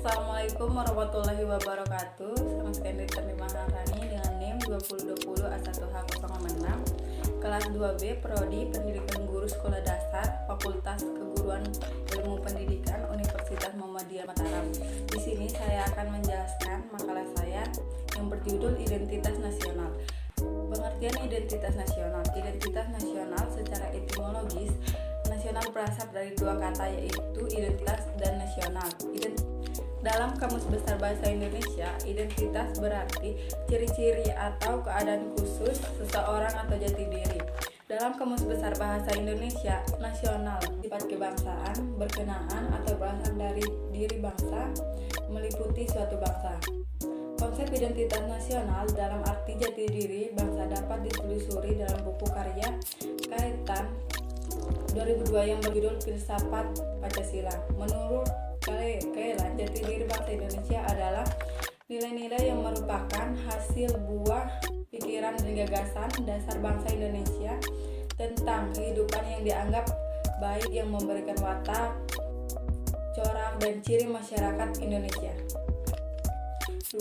Assalamualaikum warahmatullahi wabarakatuh. Sama sekali diterima Maharani dengan NIM 2020 A1H06 kelas 2B Prodi Pendidikan Guru Sekolah Dasar Fakultas Keguruan Ilmu Pendidikan Universitas Muhammadiyah Mataram. Di sini saya akan menjelaskan makalah saya yang berjudul Identitas Nasional. Pengertian identitas nasional. Identitas nasional secara etimologis, nasional berasal dari dua kata, yaitu identitas dan nasional. Dalam Kamus Besar Bahasa Indonesia, identitas berarti ciri-ciri atau keadaan khusus seseorang atau jati diri. Dalam Kamus Besar Bahasa Indonesia, nasional sifat kebangsaan, berkenaan atau berasal dari diri bangsa, meliputi suatu bangsa. Konsep identitas nasional dalam arti jati diri bangsa dapat ditelusuri dalam buku karya Kaitan 2002 yang berjudul Filsafat Pancasila. Menurut Kailan, jati diri bangsa Indonesia adalah nilai-nilai yang merupakan hasil buah pikiran dan gagasan dasar bangsa Indonesia tentang kehidupan yang dianggap baik, yang memberikan watak, corak, dan ciri masyarakat Indonesia.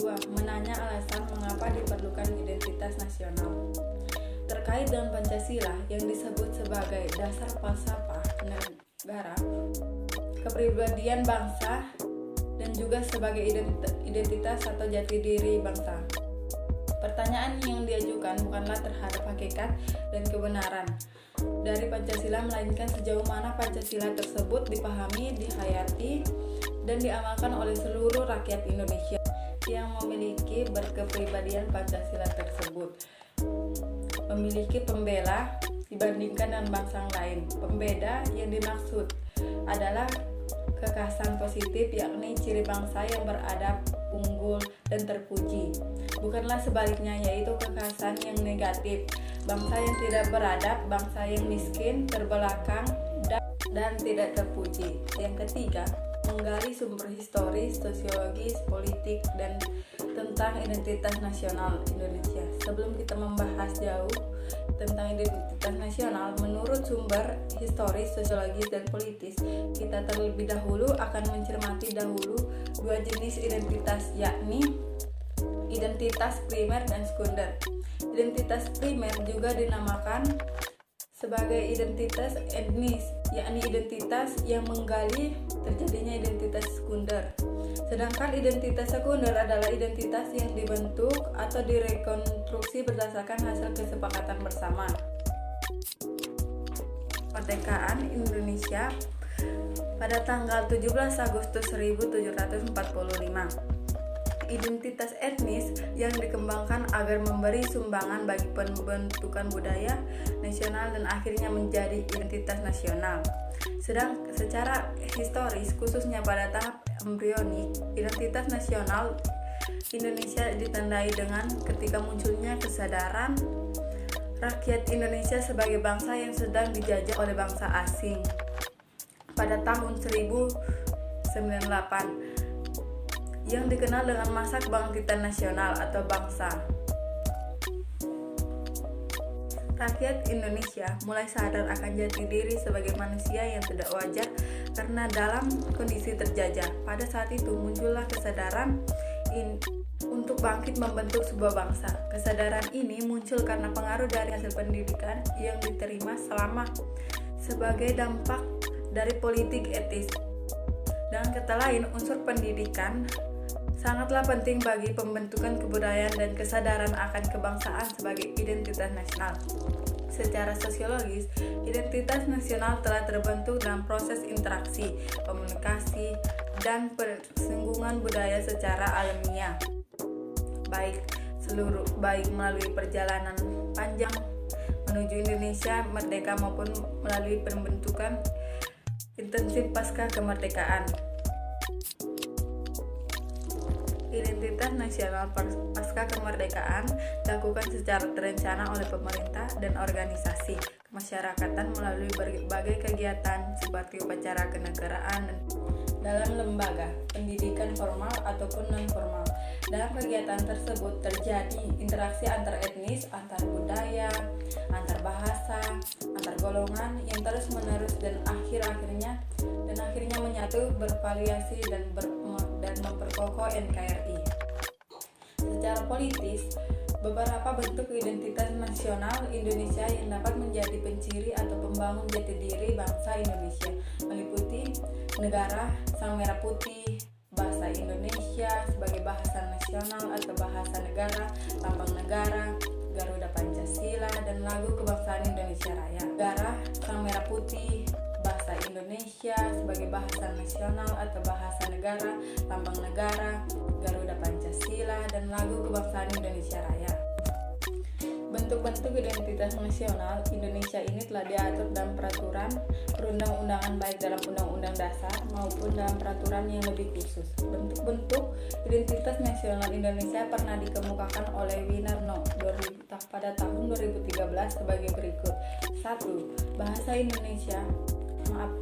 2. Menanya alasan mengapa diperlukan identitas nasional. Terkait dengan Pancasila yang disebut sebagai dasar falsafah negara, kepribadian bangsa, dan juga sebagai identitas atau jati diri bangsa. Pertanyaan yang diajukan bukanlah terhadap hakikat dan kebenaran dari Pancasila, melainkan sejauh mana Pancasila tersebut dipahami, dihayati, dan diamalkan oleh seluruh rakyat Indonesia yang memiliki berkepribadian Pancasila tersebut. Memiliki pembela dibandingkan dengan bangsa lain. Pembeda yang dimaksud adalah kekhasan positif, yakni ciri bangsa yang beradab, unggul, dan terpuji. Bukanlah sebaliknya, yaitu kekhasan yang negatif, bangsa yang tidak beradab, bangsa yang miskin, terbelakang, dan tidak terpuji. Yang ketiga, menggali sumber historis, sosiologis, politik, dan tentang identitas nasional Indonesia. Sebelum kita membahas jauh tentang identitas nasional, menurut sumber historis, sosiologis, dan politis, kita terlebih dahulu akan mencermati dahulu dua jenis identitas, yakni identitas primer dan sekunder. Identitas primer juga dinamakan sebagai identitas etnis, yakni identitas yang menggali terjadinya identitas sekunder. Sedangkan identitas sekunder adalah identitas yang dibentuk atau direkonstruksi berdasarkan hasil kesepakatan bersama. Kemerdekaan Indonesia pada tanggal 17 Agustus 1745. Identitas etnis yang dikembangkan agar memberi sumbangan bagi pembentukan budaya nasional dan akhirnya menjadi identitas nasional. Sedang secara historis, khususnya pada tahap embrionik, identitas nasional Indonesia ditandai dengan ketika munculnya kesadaran rakyat Indonesia sebagai bangsa yang sedang dijajah oleh bangsa asing pada tahun 1098 yang dikenal dengan masa kebangkitan nasional atau bangsa. Rakyat Indonesia mulai sadar akan jati diri sebagai manusia yang tidak wajar karena dalam kondisi terjajah. Pada saat itu muncullah kesadaran untuk bangkit membentuk sebuah bangsa. Kesadaran ini muncul karena pengaruh dari hasil pendidikan yang diterima selama sebagai dampak dari politik etis. Dengan kata lain, unsur pendidikan sangatlah penting bagi pembentukan kebudayaan dan kesadaran akan kebangsaan sebagai identitas nasional. Secara sosiologis, identitas nasional telah terbentuk dalam proses interaksi, komunikasi, dan persinggungan budaya secara alamiah, baik melalui perjalanan panjang menuju Indonesia merdeka maupun melalui pembentukan intensif pasca kemerdekaan. Identitas nasional pasca kemerdekaan dilakukan secara terencana oleh pemerintah dan organisasi kemasyarakatan melalui berbagai kegiatan seperti upacara kenegaraan dalam lembaga pendidikan formal ataupun non-formal. Dalam kegiatan tersebut terjadi interaksi antar etnis, antar budaya, antar bahasa, antar golongan yang terus-menerus dan akhirnya menyatu, bervariasi dan dan memperkokoh NKRI. Secara politis, beberapa bentuk identitas nasional Indonesia yang dapat menjadi penciri atau pembangun jati diri bangsa Indonesia meliputi negara, sang merah putih, bahasa Indonesia sebagai bahasa nasional atau bahasa negara, lambang negara, Garuda Pancasila, dan lagu kebangsaan Indonesia Raya. Negara, sang merah putih, bahasa Indonesia sebagai bahasa nasional atau bahasa negara, lambang negara, Garuda Pancasila, dan lagu kebangsaan Indonesia Raya. Bentuk-bentuk identitas nasional Indonesia ini telah diatur dalam peraturan perundang-undangan baik dalam Undang-Undang Dasar maupun dalam peraturan yang lebih khusus. Bentuk-bentuk identitas nasional Indonesia pernah dikemukakan oleh Winarno pada tahun 2013 sebagai berikut. 1.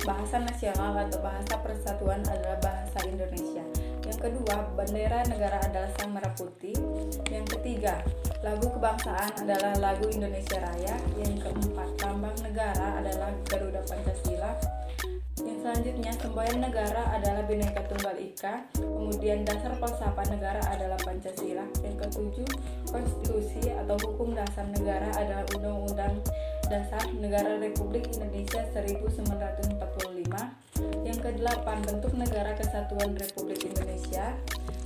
Bahasa nasional atau bahasa persatuan adalah bahasa Indonesia. Yang kedua, bendera negara adalah sang merah putih. Yang ketiga, lagu kebangsaan adalah lagu Indonesia Raya. Yang keempat, lambang negara adalah Garuda Pancasila. Yang selanjutnya, semboyan negara adalah Bhinneka Tunggal Ika. Kemudian dasar falsafah negara adalah Pancasila. Yang ketujuh, konstitusi atau hukum dasar negara adalah Undang-Undang Dasar Negara Republik Indonesia 1945. Yang kedelapan, bentuk negara kesatuan Republik Indonesia.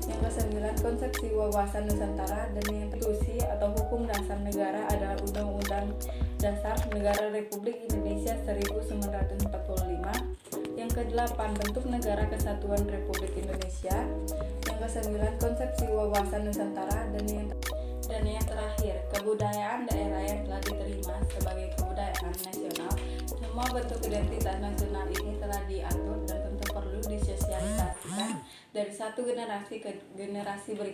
Yang kesembilan, konsepsi wawasan Nusantara. Dan yang konstitusi atau hukum dasar negara adalah Undang-Undang Dasar Negara Republik Indonesia 1945. Yang kedelapan, bentuk negara kesatuan Republik Indonesia. Yang kesembilan, konsepsi wawasan Nusantara. Dan yang terakhir, kebudayaan daerah yang telah diterima sebagai kebudayaan nasional. Semua bentuk identitas nasional ini telah diatur dan tentu perlu disosialisasikan dari satu generasi ke generasi berikutnya.